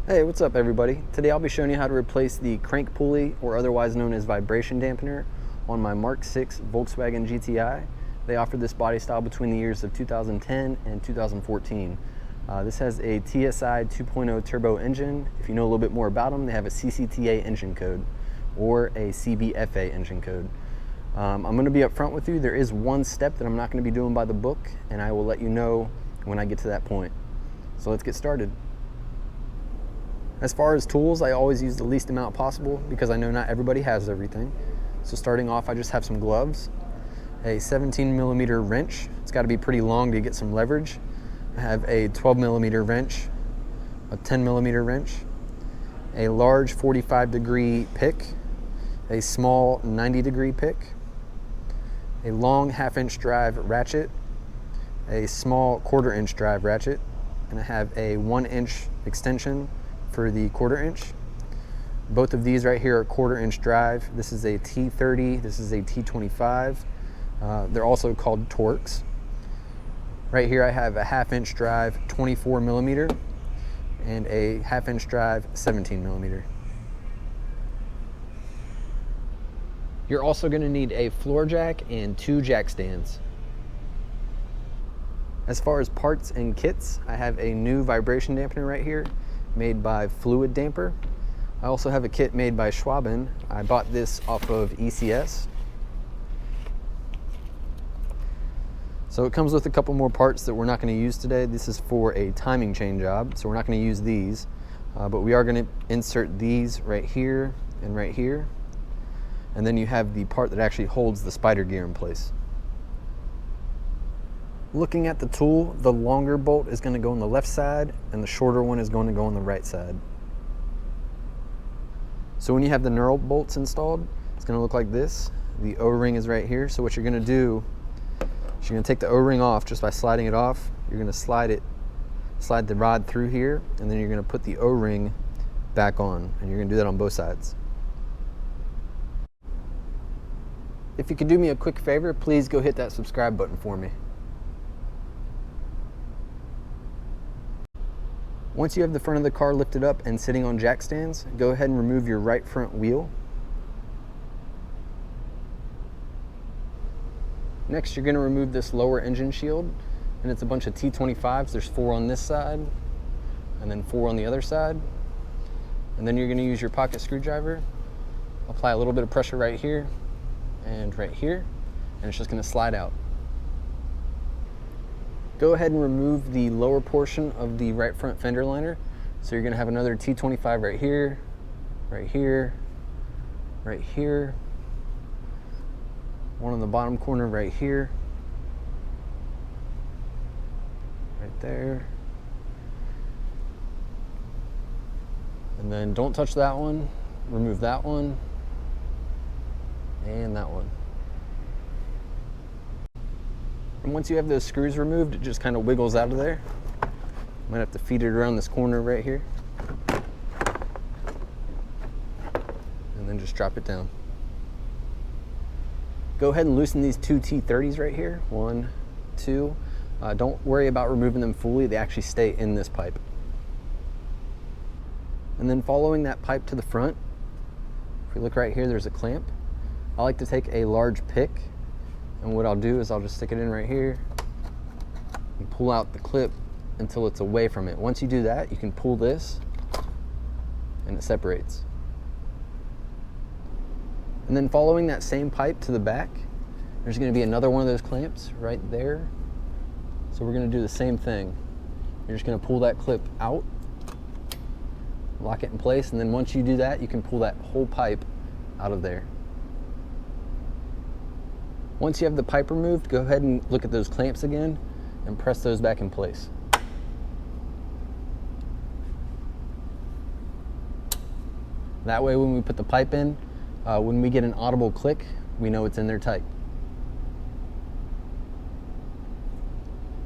Hey, what's up everybody? Today I'll be showing you how to replace the crank pulley, or otherwise known as vibration dampener, on my Mk6 Volkswagen GTI. They offered this body style between the years of 2010 and 2014. This has a TSI 2.0 turbo engine. If you know a little bit more about them, they have a CCTA engine code or a CBFA engine code. I'm going to be up front with you. There is one step that I'm not going to be doing by the book, and I will let you know when I get to that point. So let's get started. As far as tools, I always use the least amount possible because I know not everybody has everything. So starting off, I just have some gloves, a 17mm wrench. It's got to be pretty long to get some leverage. I have a 12mm wrench, a 10mm wrench, a large 45-degree pick, a small 90-degree pick, a long 1/2-inch drive ratchet, a small 1/4-inch drive ratchet, and I have a 1-inch extension for the 1/4-inch. Both of these right here are 1/4-inch drive. This is a T30, this is a T25. They're also called Torx. Right here I have a 1/2-inch drive 24mm and a 1/2-inch drive 17mm. You're also going to need a floor jack and 2 jack stands. As far as parts and kits, I have a new vibration dampener right here, made by Fluid Damper. I also have a kit made by Schwaben. I bought this off of ECS. So it comes with a couple more parts that we're not going to use today. This is for a timing chain job, so we're not going to use these, but we are going to insert these right here and right here. And then you have the part that actually holds the spider gear in place. Looking at the tool, the longer bolt is going to go on the left side and the shorter one is going to go on the right side. So when you have the knurled bolts installed, it's going to look like this. The O-ring is right here. So what you're going to do is you're going to take the O-ring off just by sliding it off. You're going to slide the rod through here, and then you're going to put the O-ring back on, and you're going to do that on both sides. If you could do me a quick favor, please go hit that subscribe button for me. Once you have the front of the car lifted up and sitting on jack stands, go ahead and remove your right front wheel. Next, you're going to remove this lower engine shield, and it's a bunch of T25s. There's 4 on this side, and then 4 on the other side. And then you're going to use your pocket screwdriver, apply a little bit of pressure right here and right here, and it's just going to slide out. Go ahead and remove the lower portion of the right front fender liner. So you're going to have another T25 right here, right here, right here, one on the bottom corner right here, right there, and then don't touch that one, remove that one, and that one. And once you have those screws removed, it just kind of wiggles out of there. Might have to feed it around this corner right here. And then just drop it down. Go ahead and loosen these 2 T30s right here. 1, 2. Don't worry about removing them fully. They actually stay in this pipe. And then following that pipe to the front, if we look right here, there's a clamp. I like to take a large pick, and what I'll do is I'll just stick it in right here and pull out the clip until it's away from it. Once you do that, you can pull this and it separates. And then following that same pipe to the back, there's going to be another one of those clamps right there. So we're going to do the same thing. You're just going to pull that clip out, lock it in place, and then once you do that, you can pull that whole pipe out of there. Once you have the pipe removed, go ahead and look at those clamps again and press those back in place. That way when we put the pipe in, when we get an audible click, we know it's in there tight.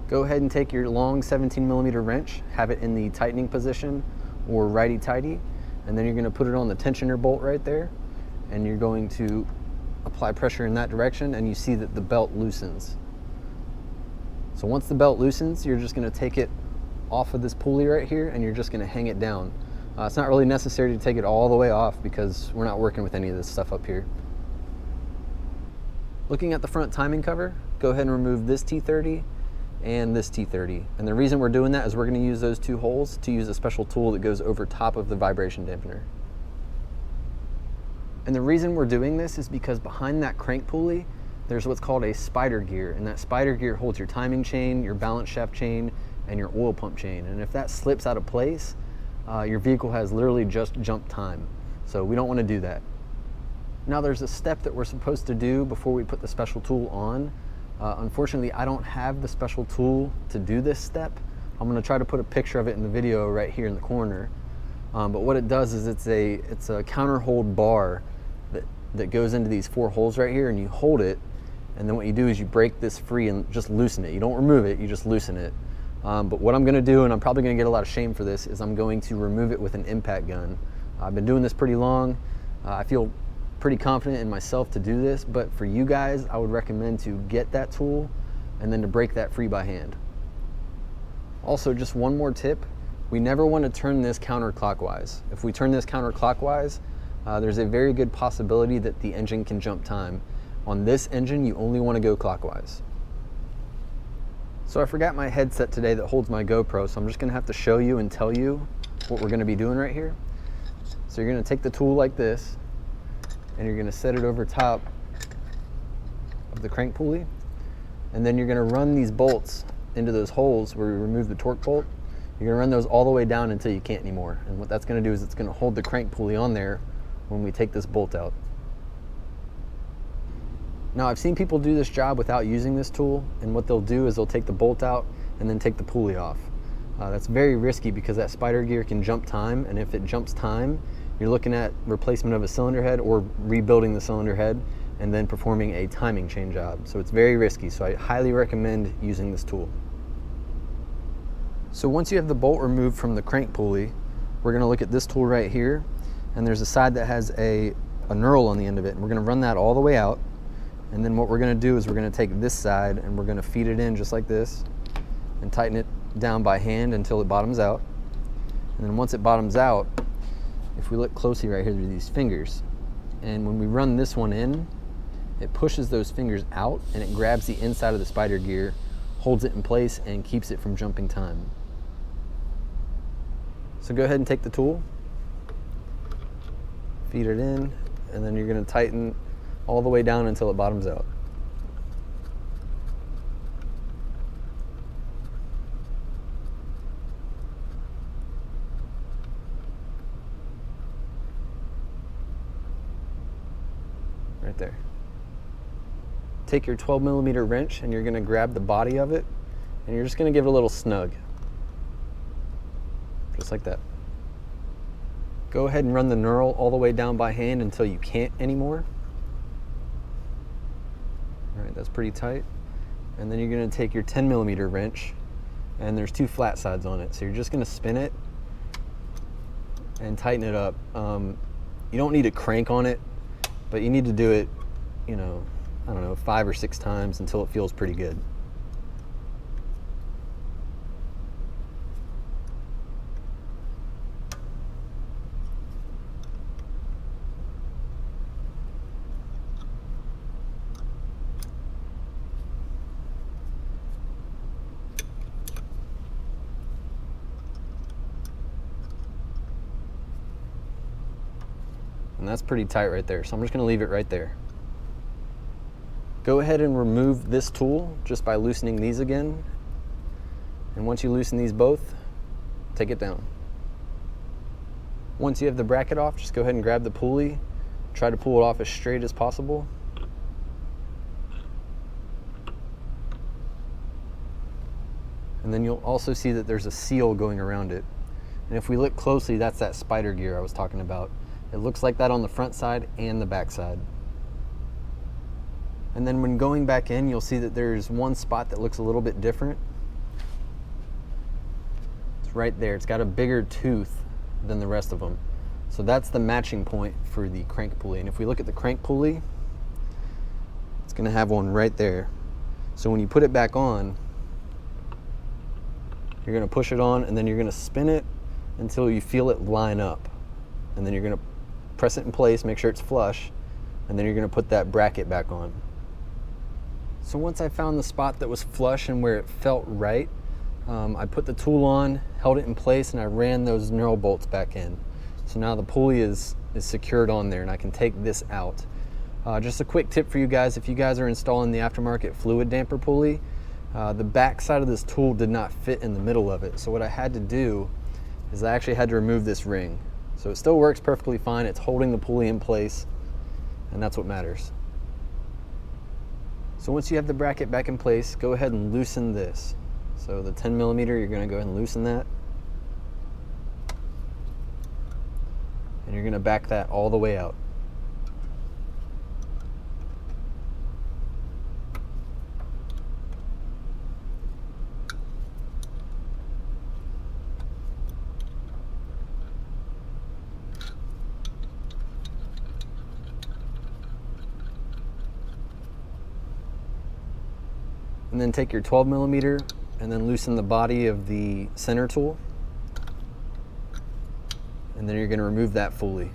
Go ahead and take your long 17mm wrench, have it in the tightening position or righty-tighty, and then you're going to put it on the tensioner bolt right there, and you're going to apply pressure in that direction, and you see that the belt loosens. So once the belt loosens, you're just going to take it off of this pulley right here, and you're just going to hang it down. It's not really necessary to take it all the way off because we're not working with any of this stuff up here. Looking at the front timing cover, go ahead and remove this T30 and this T30. And the reason we're doing that is we're going to use those two holes to use a special tool that goes over top of the vibration dampener. And the reason we're doing this is because behind that crank pulley, there's what's called a spider gear. And that spider gear holds your timing chain, your balance shaft chain, and your oil pump chain. And if that slips out of place, your vehicle has literally just jump time. So we don't want to do that. Now there's a step that we're supposed to do before we put the special tool on. Unfortunately, I don't have the special tool to do this step. I'm going to try to put a picture of it in the video right here in the corner. But what it does is it's a counter hold bar that goes into these 4 holes right here, and you hold it, and then what you do is you break this free and just loosen it. You don't remove it, you just loosen it. But what I'm going to do, and I'm probably going to get a lot of shame for this, is I'm going to remove it with an impact gun. I've been doing this pretty long. I feel pretty confident in myself to do this, but for you guys, I would recommend to get that tool and then to break that free by hand. Also, just one more tip, we never want to turn this counterclockwise. If we turn this counterclockwise, there's a very good possibility that the engine can jump time. On this engine, you only want to go clockwise. So I forgot my headset today that holds my GoPro, so I'm just going to have to show you and tell you what we're going to be doing right here. So you're going to take the tool like this, and you're going to set it over top of the crank pulley, and then you're going to run these bolts into those holes where we remove the torque bolt. You're going to run those all the way down until you can't anymore. And what that's going to do is it's going to hold the crank pulley on there when we take this bolt out. Now I've seen people do this job without using this tool, and what they'll do is they'll take the bolt out and then take the pulley off. That's very risky because that spider gear can jump time, and if it jumps time, you're looking at replacement of a cylinder head or rebuilding the cylinder head and then performing a timing chain job. So it's very risky, so I highly recommend using this tool. So once you have the bolt removed from the crank pulley, we're going to look at this tool right here, and there's a side that has a knurl on the end of it, and we're going to run that all the way out. And then what we're going to do is we're going to take this side and we're going to feed it in just like this and tighten it down by hand until it bottoms out. And then once it bottoms out, if we look closely right here, there's these fingers. And when we run this one in, it pushes those fingers out and it grabs the inside of the spider gear, holds it in place, and keeps it from jumping time. So go ahead and take the tool, feed it in, and then you're going to tighten all the way down until it bottoms out. Right there. Take your 12mm wrench and you're going to grab the body of it and you're just going to give it a little snug. Just like that. Go ahead and run the knurl all the way down by hand until you can't anymore. All right, that's pretty tight. And then you're going to take your 10mm wrench, and there's 2 flat sides on it. So you're just going to spin it and tighten it up. You don't need to crank on it, but you need to do it, you know, I don't know, 5 or 6 times until it feels pretty good. And that's pretty tight right there, so I'm just going to leave it right there. Go ahead and remove this tool just by loosening these again. And once you loosen these both, take it down. Once you have the bracket off, just go ahead and grab the pulley. Try to pull it off as straight as possible. And then you'll also see that there's a seal going around it. And if we look closely, that's that spider gear I was talking about. It looks like that on the front side and the back side. And then when going back in, you'll see that there's one spot that looks a little bit different. It's right there. It's got a bigger tooth than the rest of them. So that's the matching point for the crank pulley. And if we look at the crank pulley, it's going to have one right there. So when you put it back on, you're going to push it on and then you're going to spin it until you feel it line up. And then you're gonna press it in place, make sure it's flush, and then you're gonna put that bracket back on. So once I found the spot that was flush and where it felt right, I put the tool on, held it in place, and I ran those knurl bolts back in. So now the pulley is secured on there, and I can take this out. Just a quick tip for you guys, if you guys are installing the aftermarket fluid damper pulley, the back side of this tool did not fit in the middle of it. So what I had to do is I actually had to remove this ring. So it still works perfectly fine. It's holding the pulley in place, and that's what matters. So once you have the bracket back in place, go ahead and loosen this. So the 10 millimeter, you're gonna go ahead and loosen that. And you're gonna back that all the way out. And then take your 12 millimeter and then loosen the body of the center tool. And then you're going to remove that fully.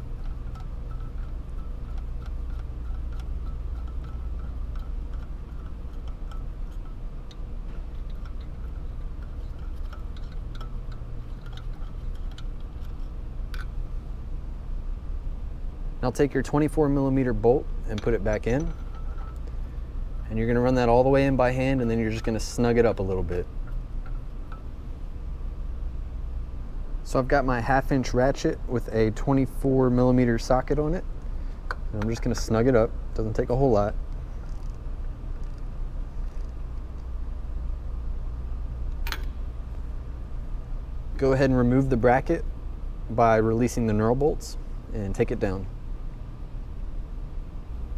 Now take your 24 millimeter bolt and put it back in. And you're gonna run that all the way in by hand, and then you're just gonna snug it up a little bit. So I've got my 1/2" ratchet with a 24 millimeter socket on it. And I'm just gonna snug it up. Doesn't take a whole lot. Go ahead and remove the bracket by releasing the knurl bolts and take it down.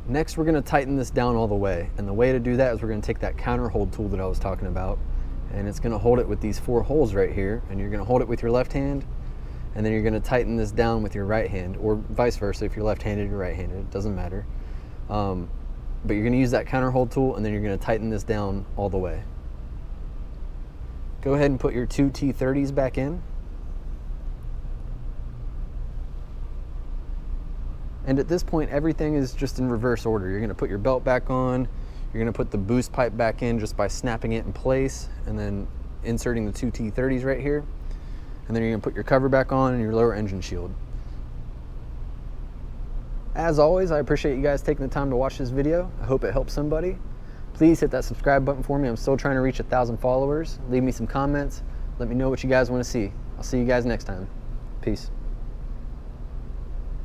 Next, we're going to tighten this down all the way, and the way to do that is we're going to take that counter hold tool that I was talking about, and it's going to hold it with these 4 holes right here, and you're going to hold it with your left hand, and then you're going to tighten this down with your right hand, or vice versa. If you're left-handed or right-handed, it doesn't matter. But you're going to use that counter hold tool, and then you're going to tighten this down all the way. Go ahead and put your 2 T30s back in. And at this point, everything is just in reverse order. You're gonna put your belt back on, you're gonna put the boost pipe back in just by snapping it in place, and then inserting the 2 T30s right here. And then you're gonna put your cover back on and your lower engine shield. As always, I appreciate you guys taking the time to watch this video. I hope it helps somebody. Please hit that subscribe button for me. I'm still trying to reach 1,000 followers. Leave me some comments. Let me know what you guys wanna see. I'll see you guys next time. Peace.